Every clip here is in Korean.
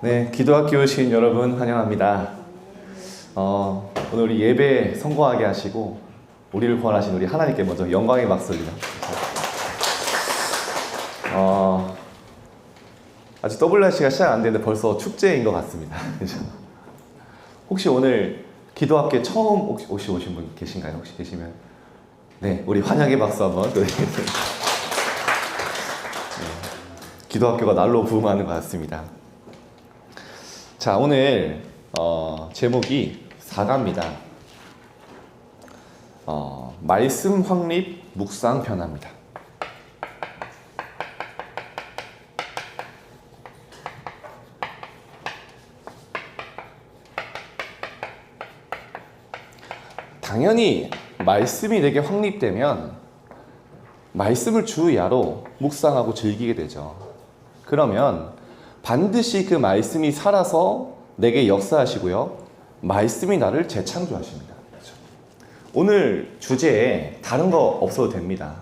네, 기도학교 오신 여러분 환영합니다. 오늘 우리 예배 성공하게 하시고 우리를 구원하신 우리 하나님께 먼저 영광의 박수 올리며 아직 WRC가 시작 안 됐는데 벌써 축제인 것 같습니다. 혹시 오늘 기도학교에 처음 혹시 오신 분 계신가요? 혹시 계시면 네, 우리 환영의 박수 한번 드리겠습니다. 네, 기도학교가 날로 부흥하는 것 같습니다. 자, 오늘 제목이 4가입니다. 말씀 확립 묵상 편합니다. 당연히 말씀이 내게 확립되면 말씀을 주야로 묵상하고 즐기게 되죠. 그러면 반드시 그 말씀이 살아서 내게 역사하시고요, 말씀이 나를 재창조하십니다. 그렇죠? 오늘 주제에 다른 거 없어도 됩니다.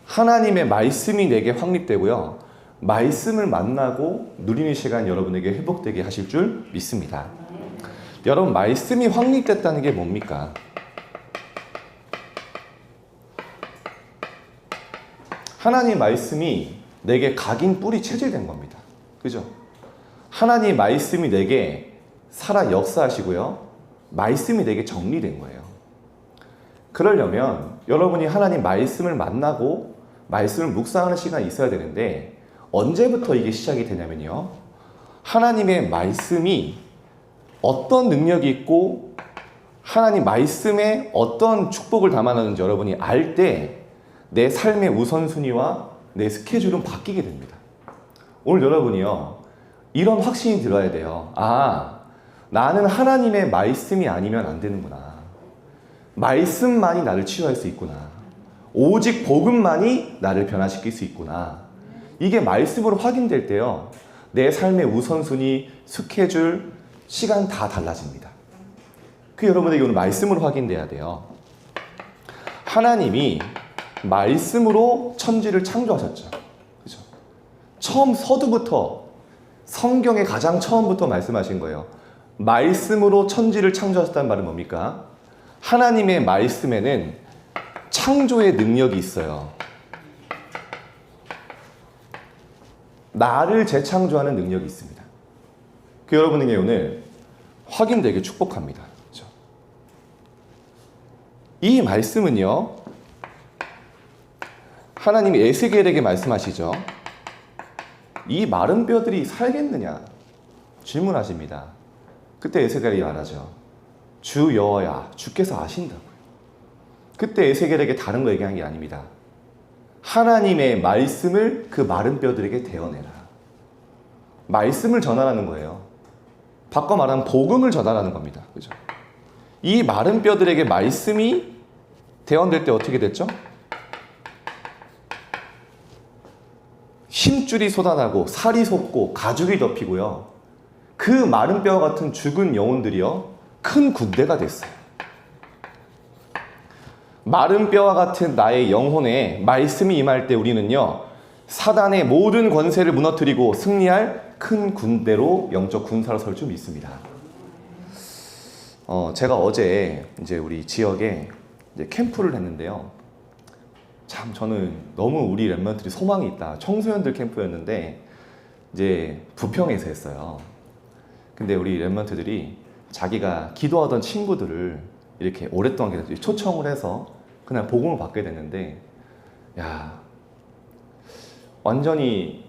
하나님의 말씀이 내게 확립되고요, 말씀을 만나고 누리는 시간 여러분에게 회복되게 하실 줄 믿습니다. 여러분, 말씀이 확립됐다는 게 뭡니까? 하나님 말씀이 내게 각인 뿌리 체질된 겁니다. 그죠? 하나님 말씀이 내게 살아 역사하시고요, 말씀이 내게 정리된 거예요. 그러려면 여러분이 하나님 말씀을 만나고 말씀을 묵상하는 시간이 있어야 되는데, 언제부터 이게 시작이 되냐면요, 하나님의 말씀이 어떤 능력이 있고 하나님 말씀에 어떤 축복을 담아놨는지 여러분이 알 때 내 삶의 우선순위와 내 스케줄은 바뀌게 됩니다. 오늘 여러분이요, 이런 확신이 들어야 돼요. 나는 하나님의 말씀이 아니면 안 되는구나. 말씀만이 나를 치유할 수 있구나. 오직 복음만이 나를 변화시킬 수 있구나. 이게 말씀으로 확인될 때요, 내 삶의 우선순위, 스케줄, 시간 다 달라집니다. 그 여러분에게 오늘 말씀으로 확인돼야 돼요. 하나님이 말씀으로 천지를 창조하셨죠. 그죠? 처음 서두부터, 성경의 가장 처음부터 말씀하신 거예요. 말씀으로 천지를 창조하셨다는 말은 뭡니까? 하나님의 말씀에는 창조의 능력이 있어요. 나를 재창조하는 능력이 있습니다. 그 여러분에게 오늘 확인되게 축복합니다. 그렇죠? 이 말씀은요, 하나님이 에스겔에게 말씀하시죠. 이 마른 뼈들이 살겠느냐 질문하십니다. 그때 에스겔이 말하죠. 주 여호와야, 주께서 아신다고요. 그때 에스겔에게 다른 거 얘기한 게 아닙니다. 하나님의 말씀을 그 마른 뼈들에게 대어내라. 말씀을 전하라는 거예요. 바꿔 말하면 복음을 전하라는 겁니다. 그죠? 이 마른 뼈들에게 말씀이 대언될 때 어떻게 됐죠? 힘줄이 솟아나고 살이 솟고 가죽이 덮이고요, 그 마른 뼈와 같은 죽은 영혼들이요, 큰 군대가 됐어요. 마른 뼈와 같은 나의 영혼에 말씀이 임할 때 우리는요, 사단의 모든 권세를 무너뜨리고 승리할 큰 군대로, 영적 군사로 설 줄 믿습니다. 제가 어제 이제 우리 지역에 이제 캠프를 했는데요, 참 저는 너무 우리 랩런트들이 소망이 있다. 청소년들 캠프였는데 이제 부평에서 했어요. 근데 우리 랩런트들이 자기가 기도하던 친구들을 이렇게 오랫동안 초청을 해서 그날 복음을 받게 됐는데, 야, 완전히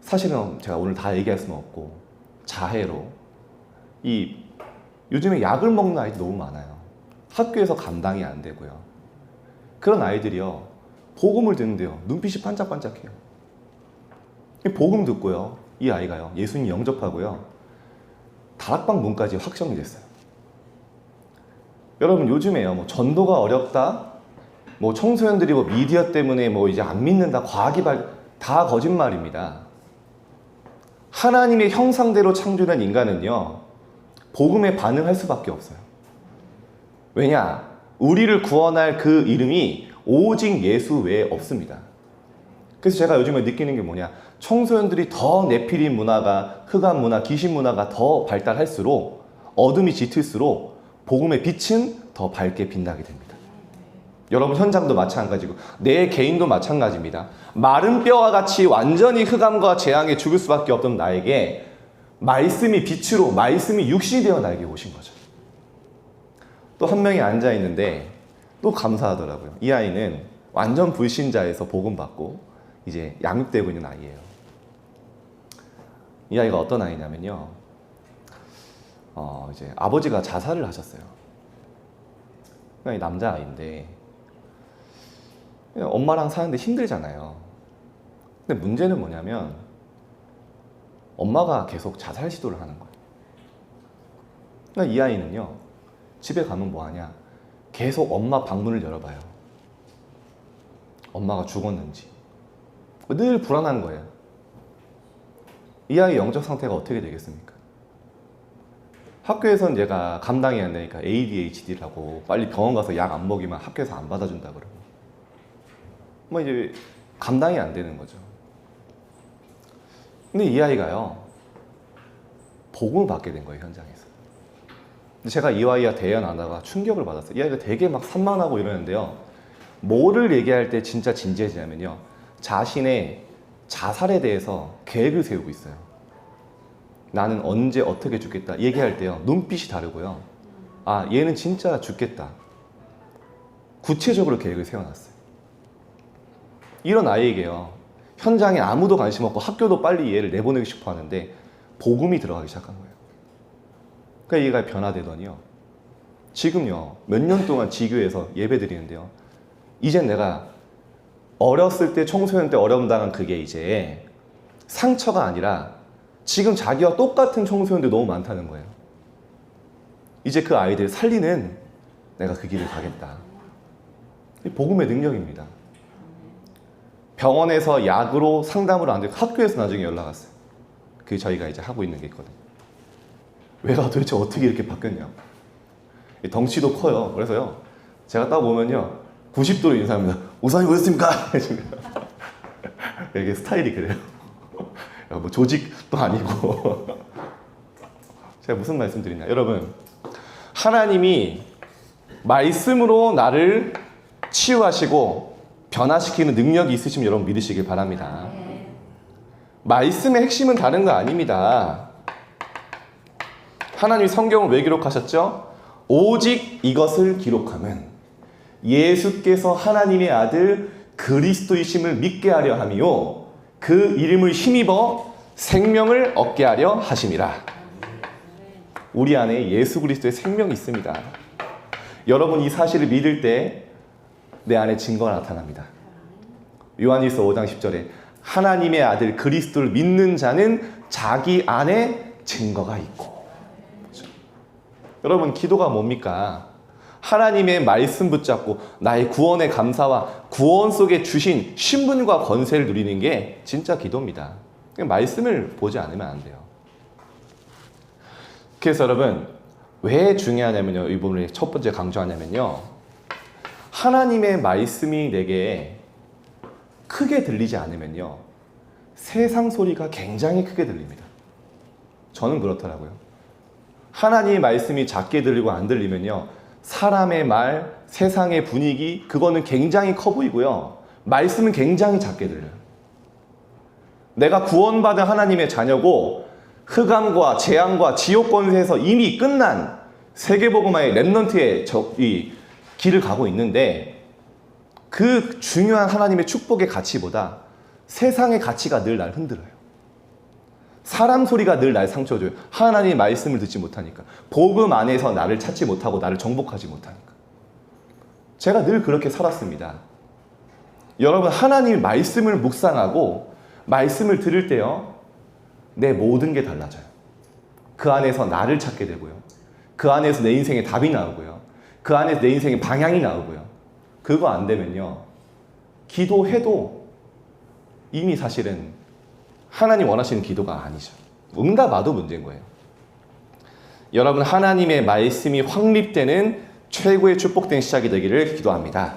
사실은 제가 오늘 다 얘기할 수는 없고 자해로, 요즘에 약을 먹는 아이들이 너무 많아요. 학교에서 감당이 안 되고요. 그런 아이들이요, 복음을 듣는데요, 눈빛이 반짝반짝해요. 복음 듣고요, 이 아이가요, 예수님 영접하고요, 다락방 문까지 확정이 됐어요. 여러분, 요즘에요, 전도가 어렵다, 청소년들이 미디어 때문에 이제 안 믿는다, 과학이 다 거짓말입니다. 하나님의 형상대로 창조된 인간은요, 복음에 반응할 수밖에 없어요. 왜냐? 우리를 구원할 그 이름이 오직 예수 외에 없습니다. 그래서 제가 요즘에 느끼는 게 뭐냐, 청소년들이 더 네피림 문화가, 흑암 문화, 귀신 문화가 더 발달할수록, 어둠이 짙을수록 복음의 빛은 더 밝게 빛나게 됩니다. 여러분 현장도 마찬가지고 내 개인도 마찬가지입니다. 마른 뼈와 같이 완전히 흑암과 재앙에 죽을 수밖에 없던 나에게 말씀이 빛으로, 말씀이 육신이 되어 나에게 오신 거죠. 또 한 명이 앉아 있는데 또 감사하더라고요. 이 아이는 완전 불신자에서 복음 받고 이제 양육되고 있는 아이예요. 이 아이가 어떤 아이냐면요, 이제 아버지가 자살을 하셨어요. 남자 아이인데 엄마랑 사는데 힘들잖아요. 근데 문제는 뭐냐면 엄마가 계속 자살 시도를 하는 거예요. 그러니까 이 아이는요, 집에 가면 뭐 하냐, 계속 엄마 방문을 열어봐요. 엄마가 죽었는지. 늘 불안한 거예요. 이 아이 영적 상태가 어떻게 되겠습니까? 학교에서는 얘가 감당이 안 되니까 ADHD라고 빨리 병원 가서 약 안 먹이면 학교에서 안 받아준다 그러고, 뭐 이제 감당이 안 되는 거죠. 근데 이 아이가요, 복음을 받게 된 거예요, 현장에서. 근데 제가 이 아이와 대화하다가 충격을 받았어요. 이 아이가 되게 막 산만하고 이러는데요, 뭐를 얘기할 때 진짜 진지해지냐면요, 자신의 자살에 대해서 계획을 세우고 있어요. 나는 언제 어떻게 죽겠다 얘기할 때요, 눈빛이 다르고요, 아 얘는 진짜 죽겠다, 구체적으로 계획을 세워놨어요. 이런 아이에게요, 현장에 아무도 관심 없고 학교도 빨리 얘를 내보내고 싶어 하는데 복음이 들어가기 시작한 거예요. 그러니까 얘가 변화되더니요, 지금요 몇 년 동안 지교에서 예배 드리는데요, 이젠 내가 어렸을 때 청소년 때 어려움 당한 그게 이제 상처가 아니라 지금 자기와 똑같은 청소년들이 너무 많다는 거예요. 이제 그 아이들 살리는 내가 그 길을 가겠다. 복음의 능력입니다. 병원에서 약으로 상담으로 안 되고 학교에서 나중에 연락 왔어요. 그게 저희가 이제 하고 있는 게 있거든요. 왜가 도대체 어떻게 이렇게 바뀌었냐. 덩치도 커요. 그래서요, 제가 딱 보면요 90도로 인사합니다. 우상이 오셨습니까? 이게 스타일이 그래요. 뭐 조직도 아니고. 제가 무슨 말씀 드리냐, 여러분, 하나님이 말씀으로 나를 치유하시고 변화시키는 능력이 있으시면 여러분 믿으시길 바랍니다. 말씀의 핵심은 다른 거 아닙니다. 하나님이 성경을 왜 기록하셨죠? 오직 이것을 기록함은 예수께서 하나님의 아들 그리스도이심을 믿게 하려 함이요 그 이름을 힘입어 생명을 얻게 하려 하심이라. 우리 안에 예수 그리스도의 생명이 있습니다. 여러분 이 사실을 믿을 때 내 안에 증거가 나타납니다. 요한일서 5장 10절에 하나님의 아들 그리스도를 믿는 자는 자기 안에 증거가 있고. 그렇죠? 여러분 기도가 뭡니까? 하나님의 말씀 붙잡고 나의 구원의 감사와 구원 속에 주신 신분과 권세를 누리는 게 진짜 기도입니다. 말씀을 보지 않으면 안 돼요. 그래서 여러분 왜 중요하냐면요, 이 부분을 첫 번째 강조하냐면요, 하나님의 말씀이 내게 크게 들리지 않으면요 세상 소리가 굉장히 크게 들립니다. 저는 그렇더라고요. 하나님의 말씀이 작게 들리고 안 들리면요 사람의 말, 세상의 분위기, 그거는 굉장히 커 보이고요 말씀은 굉장히 작게 들려요. 내가 구원받은 하나님의 자녀고 흑암과 재앙과 지옥 권세에서 이미 끝난 세계복음화의 렘넌트의 이 길을 가고 있는데, 그 중요한 하나님의 축복의 가치보다 세상의 가치가 늘 날 흔들어요. 사람 소리가 늘 날 상처줘요. 하나님의 말씀을 듣지 못하니까, 복음 안에서 나를 찾지 못하고 나를 정복하지 못하니까. 제가 늘 그렇게 살았습니다. 여러분 하나님의 말씀을 묵상하고 말씀을 들을 때요 내 모든 게 달라져요. 그 안에서 나를 찾게 되고요, 그 안에서 내 인생의 답이 나오고요, 그 안에서 내 인생의 방향이 나오고요. 그거 안 되면요 기도해도 이미 사실은 하나님 원하시는 기도가 아니죠. 응답 와도 문제인 거예요. 여러분 하나님의 말씀이 확립되는 최고의 축복된 시작이 되기를 기도합니다.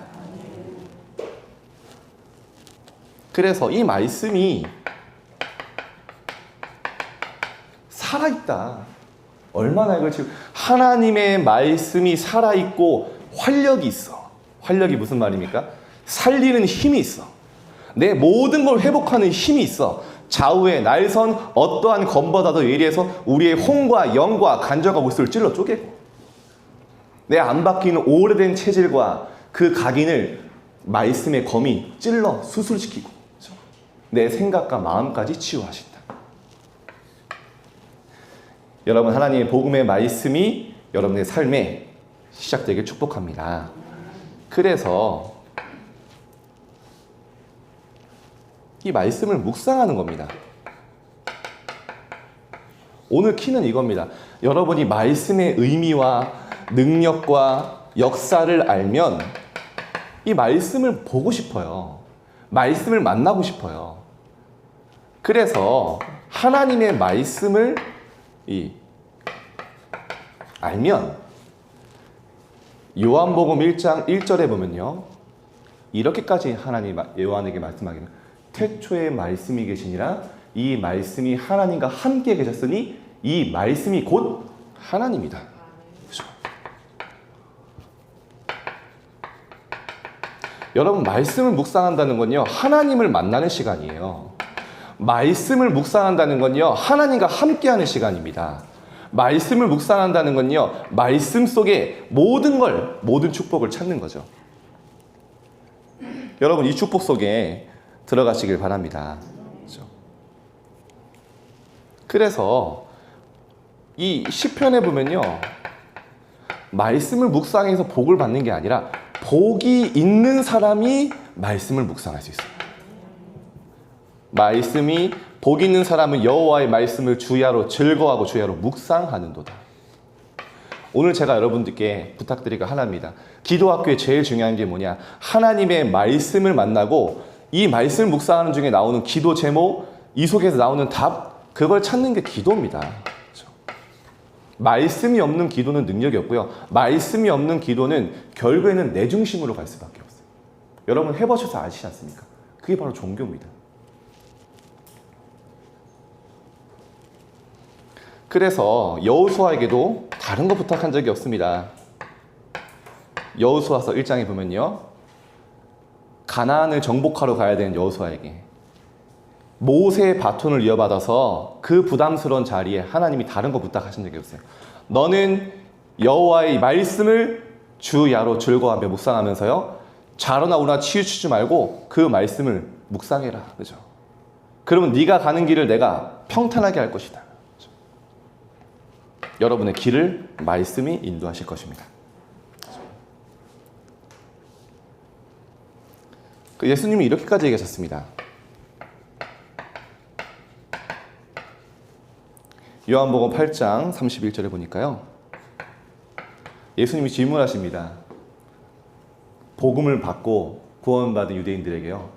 그래서 이 말씀이 살아있다. 얼마나 이걸 지금 하나님의 말씀이 살아있고 활력이 있어. 활력이 무슨 말입니까? 살리는 힘이 있어. 내 모든 걸 회복하는 힘이 있어. 좌우에 날선 어떠한 검보다도 예리해서 우리의 혼과 영과 간절과 목숨을 찔러 쪼개고, 내 안 바뀌는 오래된 체질과 그 각인을 말씀의 검이 찔러 수술시키고 내 생각과 마음까지 치유하신다. 여러분, 하나님의 복음의 말씀이 여러분의 삶에 시작되길 축복합니다. 그래서 이 말씀을 묵상하는 겁니다. 오늘 키는 이겁니다. 여러분이 말씀의 의미와 능력과 역사를 알면 이 말씀을 보고 싶어요. 말씀을 만나고 싶어요. 그래서 하나님의 말씀을 알면 요한복음 1장 1절에 보면요, 이렇게까지 하나님 요한에게 말씀하기는 태초에 말씀이 계시니라 이 말씀이 하나님과 함께 계셨으니 이 말씀이 곧 하나님이다. 그렇죠? 여러분, 말씀을 묵상한다는 건요, 하나님을 만나는 시간이에요. 말씀을 묵상한다는 건요, 하나님과 함께하는 시간입니다. 말씀을 묵상한다는 건요, 말씀 속에 모든 축복을 찾는 거죠. 여러분, 이 축복 속에 들어가시길 바랍니다. 그렇죠? 그래서 이 시편에 보면요, 말씀을 묵상해서 복을 받는 게 아니라 복이 있는 사람이 말씀을 묵상할 수 있어요. 말씀이 복 있는 사람은 여호와의 말씀을 주야로 즐거워하고 주야로 묵상하는도다. 오늘 제가 여러분들께 부탁드릴 거 하나입니다. 기도학교에 제일 중요한 게 뭐냐? 하나님의 말씀을 만나고 이 말씀을 묵상하는 중에 나오는 기도 제목, 이 속에서 나오는 답, 그걸 찾는 게 기도입니다. 그렇죠? 말씀이 없는 기도는 능력이 없고요. 말씀이 없는 기도는 결국에는 내 중심으로 갈 수밖에 없어요. 여러분 해보셔서 아시지 않습니까? 그게 바로 종교입니다. 그래서 여호수아에게도 다른 거 부탁한 적이 없습니다. 여호수아서 1장에 보면요, 가나안을 정복하러 가야 되는 여호수아에게 모세의 바톤을 이어받아서 그 부담스러운 자리에 하나님이 다른 거 부탁하신 적이 없어요. 너는 여호와의 말씀을 주야로 즐거워하며 묵상하면서요, 좌로나 우로나 치우치지 말고 그 말씀을 묵상해라. 그죠? 그러면 네가 가는 길을 내가 평탄하게 할 것이다. 그죠? 여러분의 길을 말씀이 인도하실 것입니다. 예수님이 이렇게까지 얘기하셨습니다. 요한복음 8장 31절에 보니까요, 예수님이 질문하십니다. 복음을 받고 구원받은 유대인들에게요,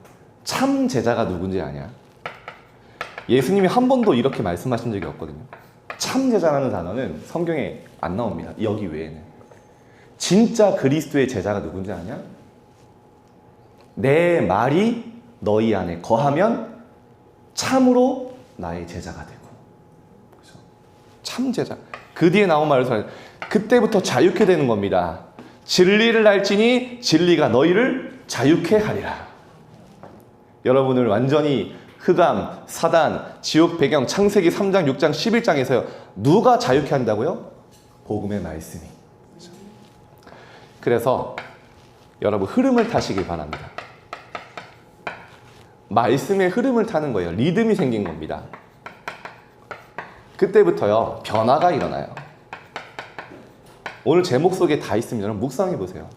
참 제자가 누군지 아냐? 예수님이 한 번도 이렇게 말씀하신 적이 없거든요. 참 제자라는 단어는 성경에 안 나옵니다. 여기 외에는. 진짜 그리스도의 제자가 누군지 아냐? 내 말이 너희 안에 거하면 참으로 나의 제자가 되고. 그렇죠? 참 제자. 그 뒤에 나온 말을 그때부터 자유케 되는 겁니다. 진리를 알지니 진리가 너희를 자유케 하리라. 여러분을 완전히 흑암, 사단, 지옥 배경, 창세기 3장, 6장, 11장에서요. 누가 자유케 한다고요? 복음의 말씀이. 그렇죠? 그래서 여러분 흐름을 타시길 바랍니다. 말씀의 흐름을 타는 거예요. 리듬이 생긴 겁니다. 그때부터요, 변화가 일어나요. 오늘 제목 속에 다 있습니다. 여러분 묵상해 보세요.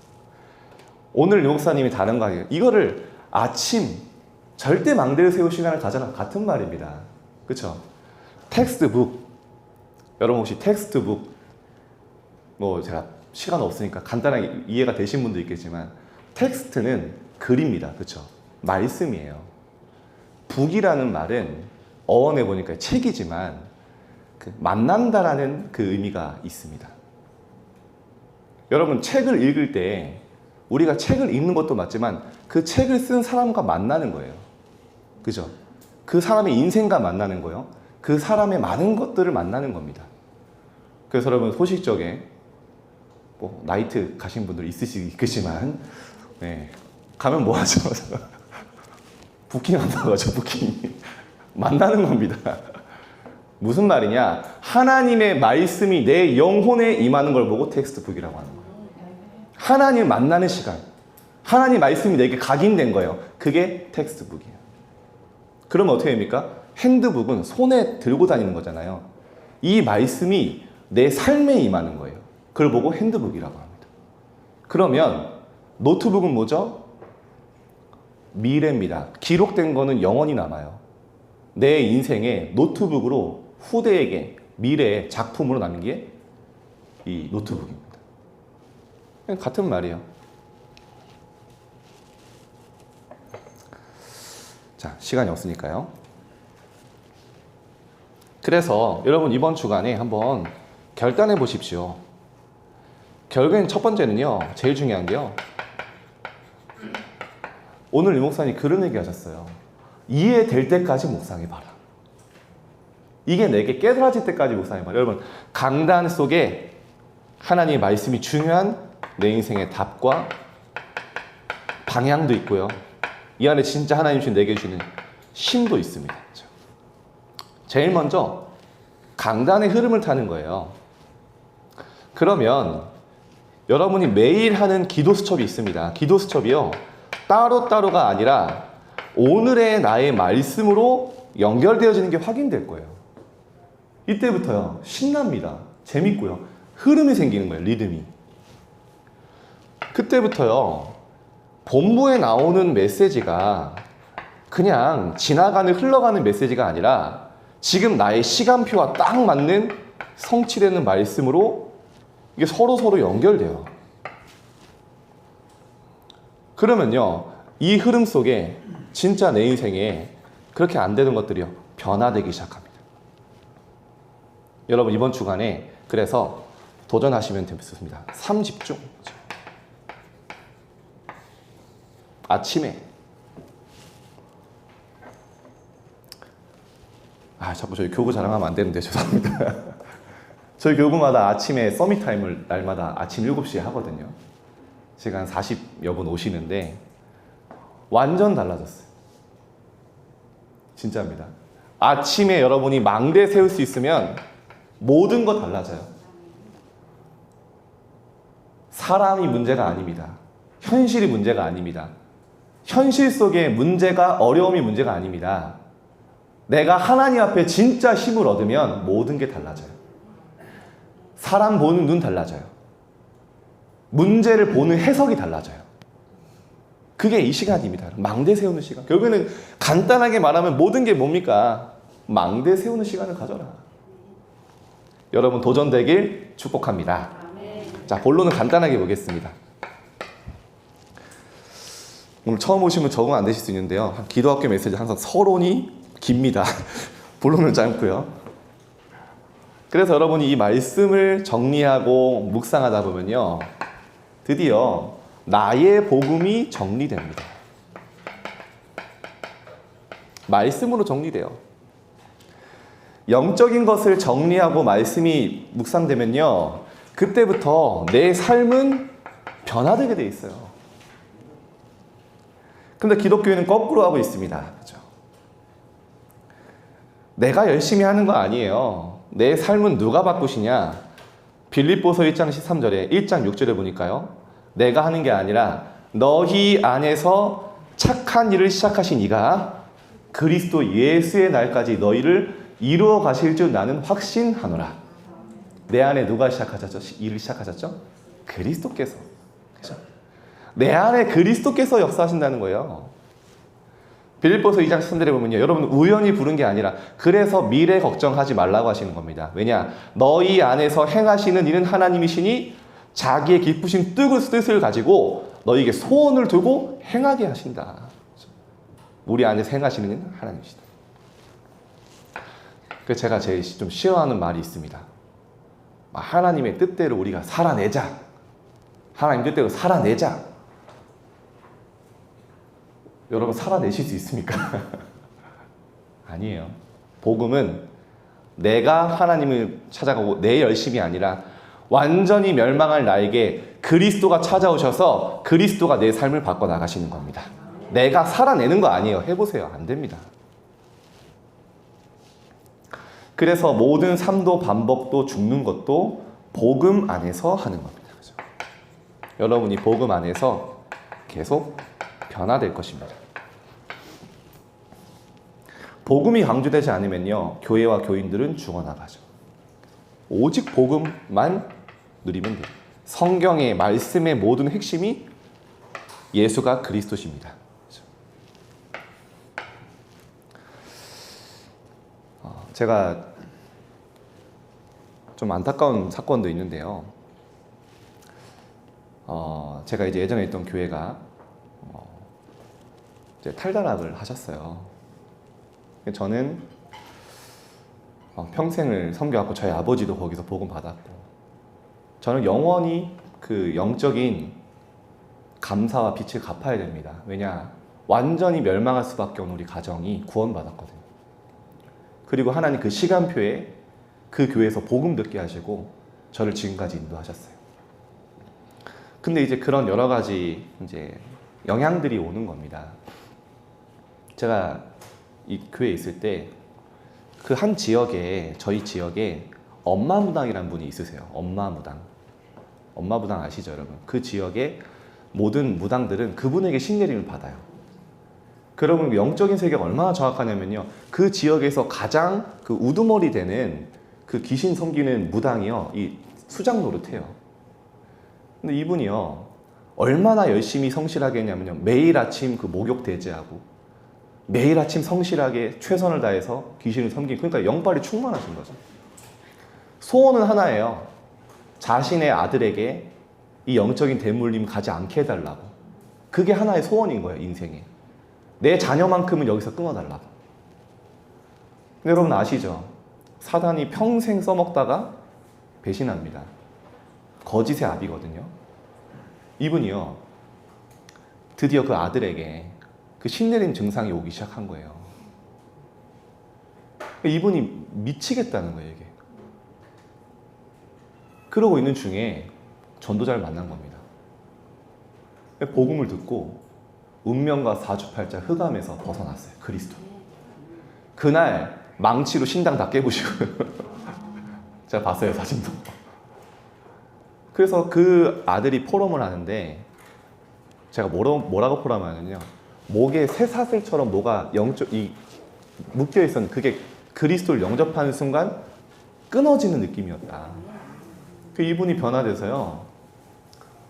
오늘 목사님이 다른 거 아니에요. 이거를 아침 절대 망대를 세울 시간을 가져라 같은 말입니다. 그렇죠? 텍스트북. 여러분 혹시 텍스트북 뭐 제가 시간 없으니까 간단하게 이해가 되신 분도 있겠지만 텍스트는 글입니다. 그렇죠? 말씀이에요. 북이라는 말은 어원해 보니까 책이지만 만난다라는 그 의미가 있습니다. 여러분 책을 읽을 때 우리가 책을 읽는 것도 맞지만 그 책을 쓴 사람과 만나는 거예요. 그죠? 그 사람의 인생과 만나는 거예요. 그 사람의 많은 것들을 만나는 겁니다. 그래서 여러분 소식적에 뭐 나이트 가신 분들 있으시겠지만 네, 가면 뭐 하죠? 부킹 한다고 하죠. 부킹. 만나는 겁니다. 무슨 말이냐? 하나님의 말씀이 내 영혼에 임하는 걸 보고 텍스트북이라고 하는 거예요. 하나님 만나는 시간. 하나님 말씀이 내게 각인된 거예요. 그게 텍스트북이에요. 그러면 어떻게 됩니까? 핸드북은 손에 들고 다니는 거잖아요. 이 말씀이 내 삶에 임하는 거예요. 그걸 보고 핸드북이라고 합니다. 그러면 노트북은 뭐죠? 미래입니다. 기록된 거는 영원히 남아요. 내 인생에 노트북으로 후대에게 미래의 작품으로 남는 게 이 노트북입니다. 같은 말이에요. 자, 시간이 없으니까요. 그래서 여러분 이번 주간에 한번 결단해 보십시오. 결국엔 첫 번째는요, 제일 중요한 게요. 오늘 이 목사님 그런 얘기 하셨어요. 이해될 때까지 묵상해봐라. 이게 내게 깨달아질 때까지 묵상해봐라. 여러분, 강단 속에 하나님의 말씀이 중요한 내 인생의 답과 방향도 있고요. 이 안에 진짜 하나님 주신 내게 주시는 힘도 있습니다. 제일 먼저 강단의 흐름을 타는 거예요. 그러면 여러분이 매일 하는 기도 수첩이 있습니다. 기도 수첩이요, 따로따로가 아니라 오늘의 나의 말씀으로 연결되어지는 게 확인될 거예요. 이때부터요, 신납니다. 재밌고요. 흐름이 생기는 거예요. 리듬이. 그때부터요, 본부에 나오는 메시지가 그냥 지나가는, 흘러가는 메시지가 아니라 지금 나의 시간표와 딱 맞는 성취되는 말씀으로 이게 서로 연결돼요. 그러면요, 이 흐름 속에 진짜 내 인생에 그렇게 안 되는 것들이요, 변화되기 시작합니다. 여러분 이번 주간에 그래서 도전하시면 되겠습니다. 3집중. 아침에 자꾸 저희 교구 자랑하면 안 되는데 죄송합니다. 저희 교구마다 아침에 서밋타임을 날마다 아침 7시에 하거든요. 지금 한 40여 분 오시는데 완전 달라졌어요. 진짜입니다. 아침에 여러분이 망대 세울 수 있으면 모든 거 달라져요. 사람이 문제가 아닙니다. 현실이 문제가 아닙니다. 현실 속의 문제가, 어려움이 문제가 아닙니다. 내가 하나님 앞에 진짜 힘을 얻으면 모든 게 달라져요. 사람 보는 눈 달라져요. 문제를 보는 해석이 달라져요. 그게 이 시간입니다. 망대 세우는 시간. 결국에는 간단하게 말하면 모든 게 뭡니까? 망대 세우는 시간을 가져라. 여러분 도전되길 축복합니다. 자, 본론은 간단하게 보겠습니다. 오늘 처음 오시면 적응 안 되실 수 있는데요. 기도학교 메시지 항상 서론이 깁니다. 본론은 짧고요. 그래서 여러분이 이 말씀을 정리하고 묵상하다 보면요, 드디어 나의 복음이 정리됩니다. 말씀으로 정리돼요. 영적인 것을 정리하고 말씀이 묵상되면요, 그때부터 내 삶은 변화되게 돼 있어요. 근데 기독교회는 거꾸로 하고 있습니다. 그렇죠? 내가 열심히 하는 거 아니에요. 내 삶은 누가 바꾸시냐? 빌립보서 1장 13절에 1장 6절에 보니까요, 내가 하는 게 아니라 너희 안에서 착한 일을 시작하신 이가 그리스도 예수의 날까지 너희를 이루어 가실 줄 나는 확신하노라. 내 안에 누가 시작하셨죠? 일을 시작하셨죠? 그리스도께서. 그렇죠? 내 안에 그리스도께서 역사하신다는 거예요. 빌립보서 2장 13절에 보면요, 여러분 우연히 부른 게 아니라 그래서 미래 걱정하지 말라고 하시는 겁니다. 왜냐? 너희 안에서 행하시는 이는 하나님이시니 자기의 기쁘신 뜻을 가지고 너희에게 소원을 두고 행하게 하신다. 우리 안에서 행하시는 이는 하나님이시다. 그래서 제가 제일 좀 싫어하는 말이 있습니다. 하나님의 뜻대로 우리가 살아내자. 하나님 뜻대로 살아내자. 여러분 살아내실 수 있습니까? 아니에요. 복음은 내가 하나님을 찾아가고 내 열심이 아니라 완전히 멸망할 나에게 그리스도가 찾아오셔서 그리스도가 내 삶을 바꿔 나가시는 겁니다. 내가 살아내는 거 아니에요. 해보세요. 안 됩니다. 그래서 모든 삶도 반복도 죽는 것도 복음 안에서 하는 겁니다. 그렇죠? 여러분이 복음 안에서 계속 변화될 것입니다. 복음이 강조되지 않으면요, 교회와 교인들은 죽어나가죠. 오직 복음만 누리면 돼요. 성경의 말씀의 모든 핵심이 예수가 그리스도십니다. 그렇죠? 제가 좀 안타까운 사건도 있는데요. 제가 이제 예전에 있던 교회가 이제 탈다락을 하셨어요. 저는 평생을 섬겨왔고 저희 아버지도 거기서 복음 받았고 저는 영원히 그 영적인 감사와 빛을 갚아야 됩니다. 왜냐? 완전히 멸망할 수밖에 없는 우리 가정이 구원받았거든요. 그리고 하나님 그 시간표에 그 교회에서 복음 듣게 하시고 저를 지금까지 인도하셨어요. 근데 이제 그런 여러 가지 이제 영향들이 오는 겁니다. 제가 이 교회에 있을 때 그 한 지역에, 저희 지역에 엄마무당이라는 분이 있으세요. 엄마무당. 엄마무당 아시죠, 여러분? 그 지역의 모든 무당들은 그분에게 신내림을 받아요. 그러면 영적인 세계가 얼마나 정확하냐면요, 그 지역에서 가장 그 우두머리 되는 그 귀신 섬기는 무당이요, 이 수장 노릇해요. 근데 이분이요, 얼마나 열심히 성실하게 했냐면요, 매일 아침 그 목욕 대제하고 매일 아침 성실하게 최선을 다해서 귀신을 섬기고, 그러니까 영빨이 충만하신 거죠. 소원은 하나예요. 자신의 아들에게 이 영적인 대물림 가지 않게 해달라고. 그게 하나의 소원인 거예요, 인생에. 내 자녀만큼은 여기서 끊어달라고. 근데 여러분 아시죠? 사단이 평생 써먹다가 배신합니다. 거짓의 아비거든요. 이분이요, 드디어 그 아들에게 그 신내림 증상이 오기 시작한 거예요. 이분이 미치겠다는 거예요, 이게. 그러고 있는 중에 전도자를 만난 겁니다. 복음을 듣고 운명과 사주팔자 흑암에서 벗어났어요, 그리스도. 그날 망치로 신당 다 깨부시고 제가 봤어요, 사진도. 그래서 그 아들이 포럼을 하는데 제가 뭐라고 포럼하냐면요, 목에 쇠사슬처럼 뭐가 묶여 있었는데 그게 그리스도를 영접하는 순간 끊어지는 느낌이었다. 그 이분이 변화돼서요,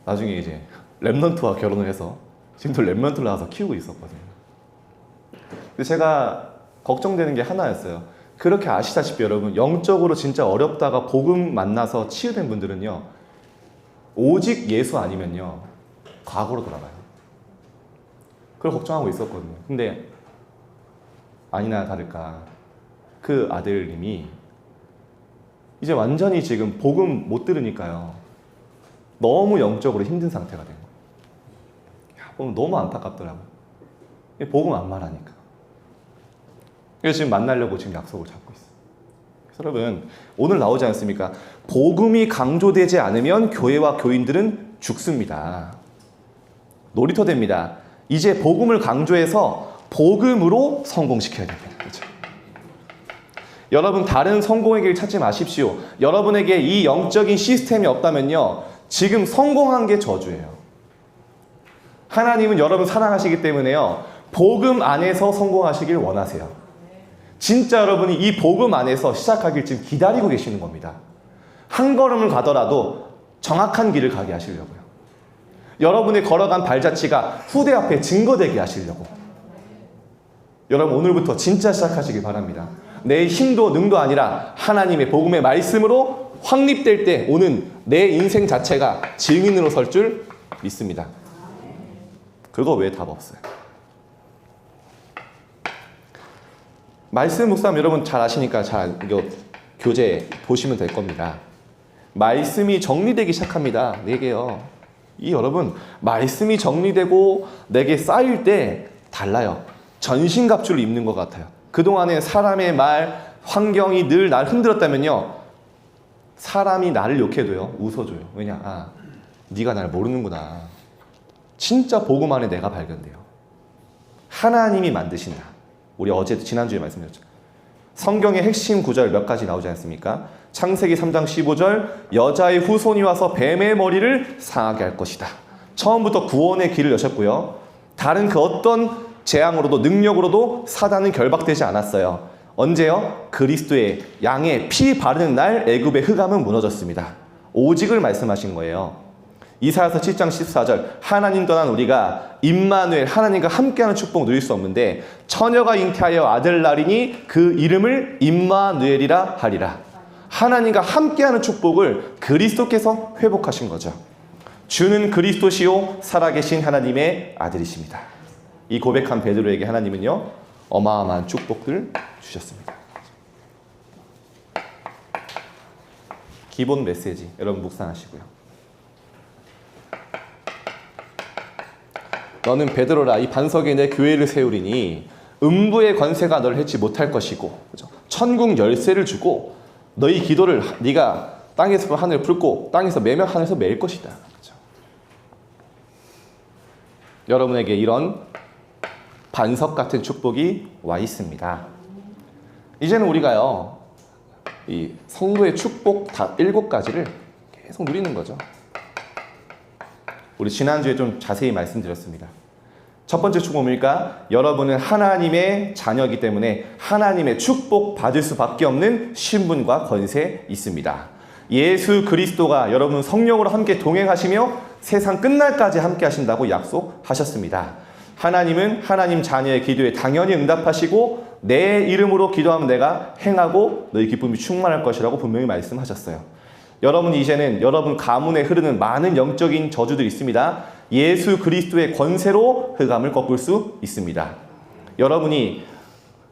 나중에 이제 랩넌트와 결혼을 해서 지금도 랩넌트를 낳아서 키우고 있었거든요. 근데 제가 걱정되는 게 하나였어요. 그렇게 아시다시피 여러분, 영적으로 진짜 어렵다가 복음 만나서 치유된 분들은요, 오직 예수 아니면요 과거로 돌아가요. 그걸 걱정하고 있었거든요. 근데 아니나 다를까 그 아들님이 이제 완전히 지금 복음 못 들으니까요, 너무 영적으로 힘든 상태가 된 거예요. 너무 안타깝더라고요. 복음 안 말하니까. 그래서 지금 만나려고 지금 약속을 잡고 있어요. 그래서 여러분, 오늘 나오지 않습니까? 복음이 강조되지 않으면 교회와 교인들은 죽습니다. 놀이터 됩니다. 이제 복음을 강조해서 복음으로 성공시켜야 됩니다. 그렇죠? 여러분, 다른 성공의 길 찾지 마십시오. 여러분에게 이 영적인 시스템이 없다면요, 지금 성공한 게 저주예요. 하나님은 여러분 사랑하시기 때문에요, 복음 안에서 성공하시길 원하세요. 진짜 여러분이 이 복음 안에서 시작하길 지금 기다리고 계시는 겁니다. 한 걸음을 가더라도 정확한 길을 가게 하시려고요. 여러분이 걸어간 발자취가 후대 앞에 증거되게 하시려고. 여러분, 오늘부터 진짜 시작하시길 바랍니다. 내 힘도 능도 아니라 하나님의 복음의 말씀으로 확립될 때 오는 내 인생 자체가 증인으로 설 줄 믿습니다. 그거 외에 답 없어요. 말씀 묵상 여러분 잘 아시니까 잘 이거 교재 보시면 될 겁니다. 말씀이 정리되기 시작합니다. 내게요. 이 여러분, 말씀이 정리되고 내게 쌓일 때 달라요. 전신갑주를 입는 것 같아요. 그동안에 사람의 말, 환경이 늘 날 흔들었다면요, 사람이 나를 욕해도요 웃어줘요. 왜냐? 네가 날 모르는구나. 진짜 복음 안에 내가 발견돼요. 하나님이 만드신다. 우리 어제 지난주에 말씀드렸죠. 성경의 핵심 구절 몇 가지 나오지 않습니까? 창세기 3장 15절, 여자의 후손이 와서 뱀의 머리를 상하게 할 것이다. 처음부터 구원의 길을 여셨고요, 다른 그 어떤 재앙으로도 능력으로도 사단은 결박되지 않았어요. 언제요? 그리스도의 양의 피 바르는 날 애굽의 흑암은 무너졌습니다. 오직을 말씀하신 거예요. 이사야서 7장 14절, 하나님 떠난 우리가 임마누엘, 하나님과 함께하는 축복을 누릴 수 없는데 처녀가 잉태하여 아들 낳으리니 그 이름을 임마누엘이라 하리라. 하나님과 함께하는 축복을 그리스도께서 회복하신 거죠. 주는 그리스도시요 살아계신 하나님의 아들이십니다. 이 고백한 베드로에게 하나님은요 어마어마한 축복들 주셨습니다. 기본 메시지 여러분 묵상하시고요. 너는 베드로라, 이 반석에 내 교회를 세우리니 음부의 권세가 너를 해치 못할 것이고, 그죠? 천국 열쇠를 주고 너희 기도를 네가 땅에서 하늘을 풀고 땅에서 매면 하늘에서 매일 것이다. 그죠? 여러분에게 이런 반석 같은 축복이 와 있습니다. 이제는 우리가요 이 성도의 축복 다 7가지를 계속 누리는 거죠. 우리 지난주에 좀 자세히 말씀드렸습니다. 첫 번째 축복은 뭡니까? 여러분은 하나님의 자녀이기 때문에 하나님의 축복 받을 수밖에 없는 신분과 권세 있습니다. 예수 그리스도가 여러분 성령으로 함께 동행하시며 세상 끝날까지 함께 하신다고 약속하셨습니다. 하나님은 하나님 자녀의 기도에 당연히 응답하시고 내 이름으로 기도하면 내가 행하고 너희 기쁨이 충만할 것이라고 분명히 말씀하셨어요. 여러분이 이제는 여러분 가문에 흐르는 많은 영적인 저주들이 있습니다. 예수 그리스도의 권세로 흑암을 꺾을 수 있습니다. 여러분이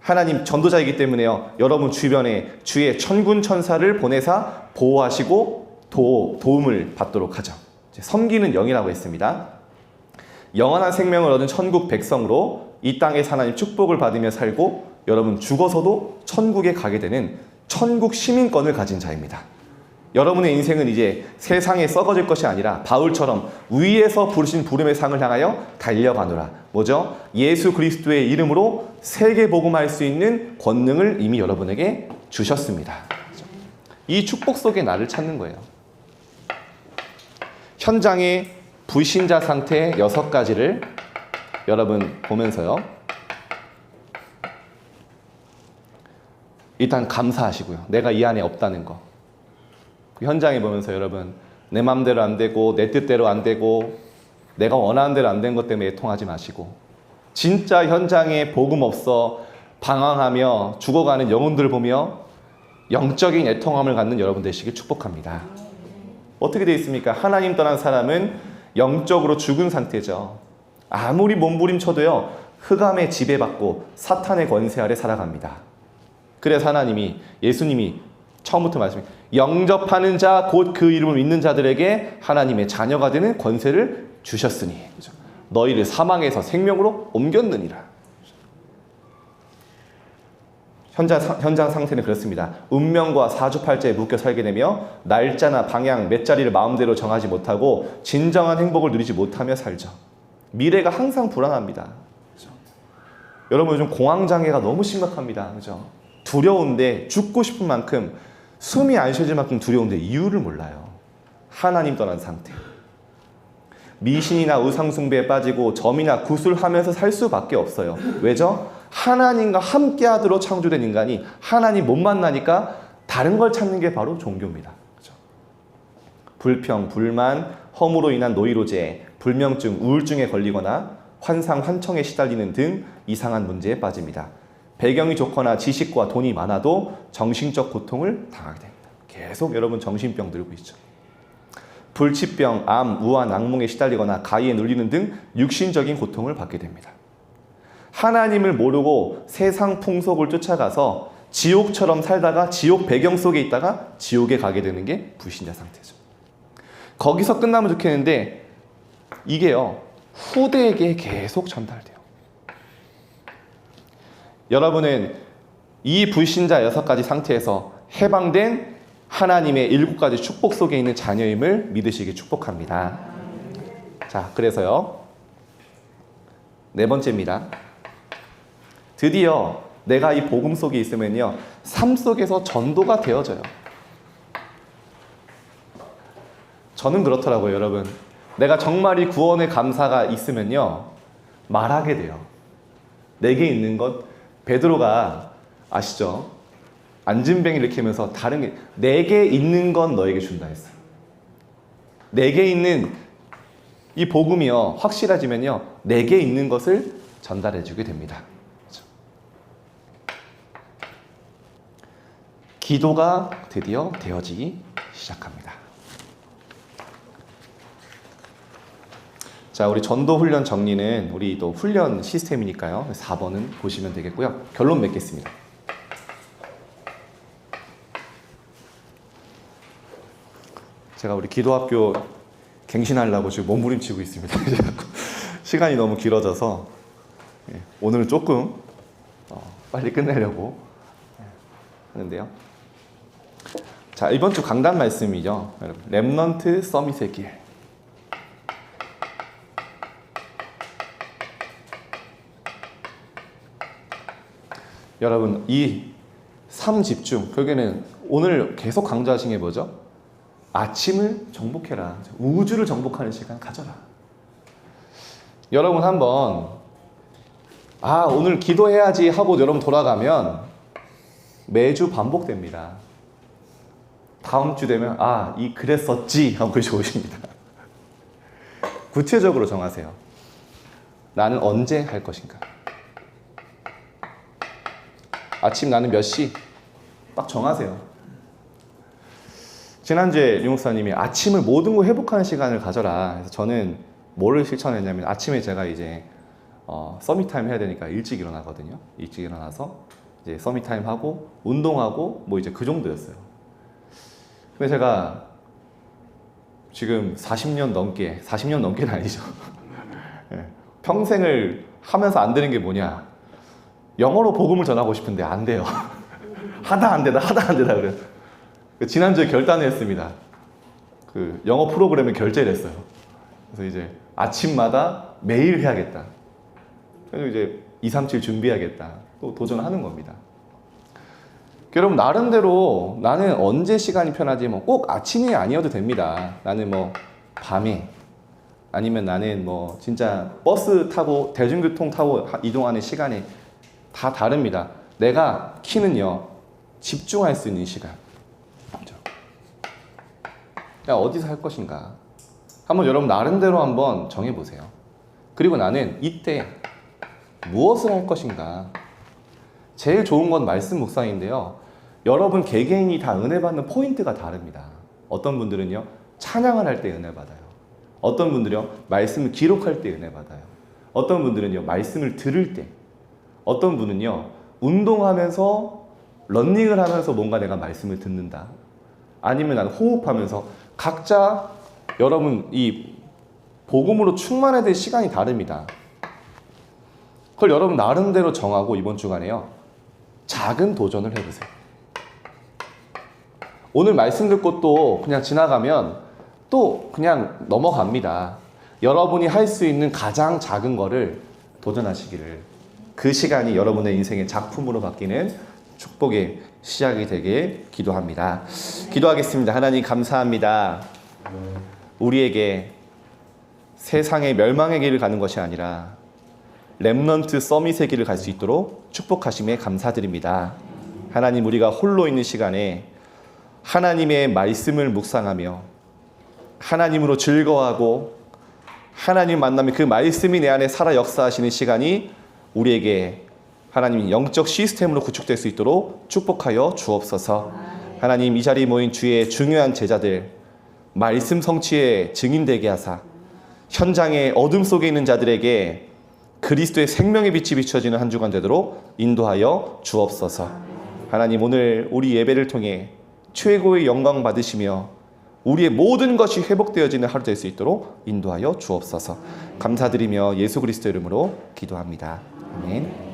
하나님 전도자이기 때문에요, 여러분 주변에 주의 천군 천사를 보내사 보호하시고 도움을 받도록 하죠. 섬기는 영이라고 했습니다. 영원한 생명을 얻은 천국 백성으로 이 땅에서 하나님 축복을 받으며 살고 여러분 죽어서도 천국에 가게 되는 천국 시민권을 가진 자입니다. 여러분의 인생은 이제 세상에 썩어질 것이 아니라 바울처럼 위에서 부르신 부름의 상을 향하여 달려가노라. 뭐죠? 예수 그리스도의 이름으로 세계 복음할 수 있는 권능을 이미 여러분에게 주셨습니다. 이 축복 속에 나를 찾는 거예요. 현장의 불신자 상태 6가지를 여러분 보면서요, 일단 감사하시고요. 내가 이 안에 없다는 거. 현장에 보면서 여러분 내 마음대로 안 되고 내 뜻대로 안 되고 내가 원하는 대로 안 된 것 때문에 애통하지 마시고, 진짜 현장에 복음 없어 방황하며 죽어가는 영혼들을 보며 영적인 애통함을 갖는 여러분 되시길 축복합니다. 어떻게 되어 있습니까? 하나님 떠난 사람은 영적으로 죽은 상태죠. 아무리 몸부림쳐도요 흑암에 지배받고 사탄의 권세 아래 살아갑니다. 그래서 하나님이, 예수님이 처음부터 말씀해, 영접하는 자 곧 그 이름을 믿는 자들에게 하나님의 자녀가 되는 권세를 주셨으니, 그렇죠? 너희를 사망에서 생명으로 옮겼느니라. 현장 상태는 그렇습니다. 운명과 사주팔자에 묶여 살게 되며 날짜나 방향, 몇 자리를 마음대로 정하지 못하고 진정한 행복을 누리지 못하며 살죠. 미래가 항상 불안합니다. 그렇죠? 여러분 요즘 공황장애가 너무 심각합니다. 그렇죠? 두려운데, 죽고 싶은 만큼 숨이 안 쉬어질 만큼 두려운데 이유를 몰라요. 하나님 떠난 상태. 미신이나 우상숭배에 빠지고 점이나 구술하면서 살 수밖에 없어요. 왜죠? 하나님과 함께하도록 창조된 인간이 하나님 못 만나니까 다른 걸 찾는 게 바로 종교입니다. 그렇죠? 불평, 불만, 허무로 인한 노이로제, 불면증, 우울증에 걸리거나 환상, 환청에 시달리는 등 이상한 문제에 빠집니다. 배경이 좋거나 지식과 돈이 많아도 정신적 고통을 당하게 됩니다. 계속 여러분 정신병 들고 있죠. 불치병, 암, 우한, 악몽에 시달리거나 가위에 눌리는 등 육신적인 고통을 받게 됩니다. 하나님을 모르고 세상 풍속을 쫓아가서 지옥처럼 살다가 지옥 배경 속에 있다가 지옥에 가게 되는 게 불신자 상태죠. 거기서 끝나면 좋겠는데 이게요 후대에게 계속 전달돼요. 여러분은 이 불신자 6가지 상태에서 해방된 하나님의 7가지 축복 속에 있는 자녀임을 믿으시기 축복합니다. 자, 그래서요. 4번째입니다. 드디어 내가 이 복음 속에 있으면요, 삶 속에서 전도가 되어져요. 저는 그렇더라고요, 여러분. 내가 정말 이 구원의 감사가 있으면요, 말하게 돼요. 내게 있는 것, 베드로가 아시죠? 안진뱅이 이렇게 하면서 다른 게, 내게 있는 건 너에게 준다 했어요. 내게 있는 이 복음이요, 확실해지면요, 내게 있는 것을 전달해 주게 됩니다. 그렇죠? 기도가 드디어 되어지기 시작합니다. 자, 우리 전도 훈련 정리는 우리 또 훈련 시스템이니까요. 4번은 보시면 되겠고요. 결론 맺겠습니다. 제가 우리 기도학교 갱신하려고 지금 몸부림치고 있습니다. 시간이 너무 길어져서 오늘은 조금 빨리 끝내려고 하는데요. 자, 이번 주 강단 말씀이죠. 렘넌트 서밋의 길. 여러분, 이 삶 집중, 결국에는 오늘 계속 강조하신 게 뭐죠? 아침을 정복해라. 우주를 정복하는 시간 가져라. 여러분 한번 오늘 기도해야지 하고 여러분 돌아가면 매주 반복됩니다. 다음 주 되면 그랬었지 하고 그러시고 오십니다. 구체적으로 정하세요. 나는 언제 할 것인가? 아침 나는 몇 시? 딱 정하세요. 지난주에 류 목사님이 아침을 모든 걸 회복하는 시간을 가져라. 그래서 저는 뭐를 실천했냐면, 아침에 제가 이제 서밋타임 해야 되니까 일찍 일어나거든요. 일찍 일어나서 이제 서밋타임 하고 운동하고 뭐 이제 그 정도였어요. 근데 제가 지금 40년 넘게는 아니죠. 평생을 하면서 안 되는 게 뭐냐? 영어로 복음을 전하고 싶은데 안 돼요. 하다 안 되다 그래요. 지난주에 결단을 했습니다. 그 영어 프로그램에 결제를 했어요. 그래서 이제 아침마다 매일 해야겠다. 그래서 이제 2, 3, 7 준비해야겠다. 또 도전하는 겁니다. 여러분, 나름대로 나는 언제 시간이 편하지, 뭐 꼭 아침이 아니어도 됩니다. 나는 뭐 밤에, 아니면 나는 뭐 진짜 버스 타고 대중교통 타고 이동하는 시간에 다 다릅니다. 내가 키는요, 집중할 수 있는 시간. 어디서 할 것인가? 한번 여러분 나름대로 한번 정해보세요. 그리고 나는 이때 무엇을 할 것인가? 제일 좋은 건 말씀 묵상인데요. 여러분 개개인이 다 은혜 받는 포인트가 다릅니다. 어떤 분들은요, 찬양을 할 때 은혜 받아요. 어떤 분들은요, 말씀을 기록할 때 은혜 받아요. 어떤 분들은요, 말씀을 들을 때. 어떤 분은요, 운동하면서 러닝을 하면서 뭔가 내가 말씀을 듣는다. 아니면 나는 호흡하면서, 각자 여러분 이 복음으로 충만해야 될 시간이 다릅니다. 그걸 여러분 나름대로 정하고 이번 주간에요, 작은 도전을 해보세요. 오늘 말씀 듣고 또 그냥 지나가면 또 그냥 넘어갑니다. 여러분이 할 수 있는 가장 작은 거를 도전하시기를, 그 시간이 여러분의 인생의 작품으로 바뀌는 축복의 시작이 되길 기도합니다. 기도하겠습니다. 하나님 감사합니다. 우리에게 세상의 멸망의 길을 가는 것이 아니라 렘넌트 서밋의 길을 갈 수 있도록 축복하심에 감사드립니다. 하나님, 우리가 홀로 있는 시간에 하나님의 말씀을 묵상하며 하나님으로 즐거워하고 하나님 만나면 그 말씀이 내 안에 살아 역사하시는 시간이 우리에게 하나님 영적 시스템으로 구축될 수 있도록 축복하여 주옵소서. 하나님, 이 자리에 모인 주의 중요한 제자들 말씀 성취의 증인되게 하사 현장의 어둠 속에 있는 자들에게 그리스도의 생명의 빛이 비춰지는 한 주간 되도록 인도하여 주옵소서. 하나님, 오늘 우리 예배를 통해 최고의 영광 받으시며 우리의 모든 것이 회복되어지는 하루 될 수 있도록 인도하여 주옵소서. 감사드리며 예수 그리스도 이름으로 기도합니다. 아멘.